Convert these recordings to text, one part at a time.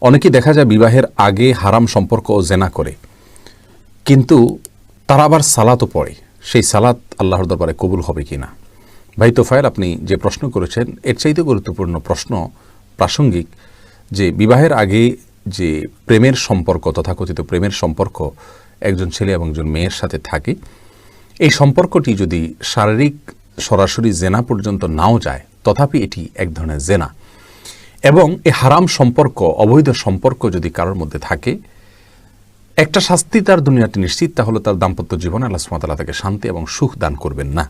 অনেকেই দেখা যায় বিবাহের আগে হারাম সম্পর্ক ও জেনা করে, কিন্তু তারা আবার সালাতও পড়ে। সেই সালাত আল্লাহর দরবারে কবুল হবে কিনা? ভাই তোফায়েল, আপনি যে প্রশ্ন করেছেন এর চাইতে গুরুত্বপূর্ণ প্রশ্ন, প্রাসঙ্গিক, যে বিবাহের আগে যে প্রেমের সম্পর্ক, তথাকথিত প্রেমের সম্পর্ক একজন ছেলে এবং একজন মেয়ের সাথে থাকে, এই সম্পর্কটি যদি শারীরিক সরাসরি জেনা পর্যন্ত নাও যায়, তথাপি এটি এক ধরনের জেনা। এবং এই হারাম সম্পর্ক, অবৈধ সম্পর্ক যদি কারোর মধ্যে থাকে, একটা শাস্তি তার দুনিয়াটি নিশ্চিত, তা হলো তার দাম্পত্য জীবনে আল্লাহ সুবহানাহু ওয়া তাআলা তাকে শান্তি এবং সুখ দান করবেন না।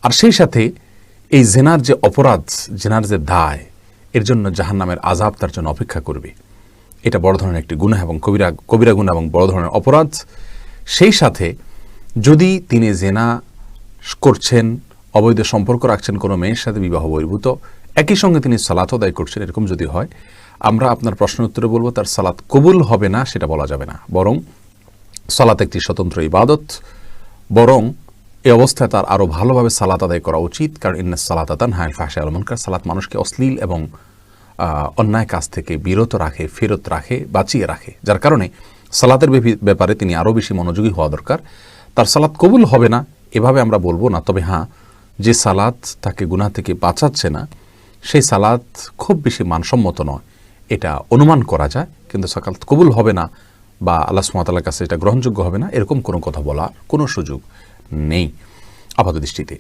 আর সেই সাথে এই জেনার যে অপরাধ, জেনার যে দায়, এর জন্য জাহান্নামের আযাব তার জন্য অপেক্ষা করবে। এটা বড় ধরনের একটি গুনাহ এবং কবিরা গুনাহ এবং বড় ধরনের অপরাধ। সেই সাথে যদি তিনি জেনা করছেন, অবৈধ সম্পর্ক রাখছেন কোনো মেয়ের সাথে বিবাহ বহির্ভূত, একই সঙ্গে তিনি সালাত আদায় করছেন, এরকম যদি হয়, আমরা আপনার প্রশ্ন উত্তরে বলবো তার সালাত কবুল হবে না, সেটা বলা যাবে না। বরং সালাত একটি স্বতন্ত্র ইবাদত, বরং এই অবস্থায় তার আরও ভালোভাবে সালাত আদায় করা উচিত। কারণ ইন্নাস সালাতা তানহা আনিল ফাহশাই ওয়াল মুনকার, সালাত মানুষকে অশ্লীল এবং অন্যায় কাজ থেকে বিরত রাখে, ফেরত রাখে, বাঁচিয়ে রাখে। যার কারণে সালাতের ব্যাপারে তিনি আরও বেশি মনোযোগী হওয়া দরকার। তার সালাত কবুল হবে না এভাবে আমরা বলবো না, তবে হ্যাঁ, যে সালাত তাকে গুনাহ থেকে বাঁচাচ্ছে না, সেই সালাত খুব বেশি মানসম্মত নয়, এটা অনুমান করা যায়। কিন্তু সালাত কবুল হবে না বা আল্লাহ সুবহানাহু ওয়া তাআলার কাছে এটা গ্রহণযোগ্য হবে না, এরকম কোনো কথা বলার কোনো সুযোগ নেই আপাত দৃষ্টিতে।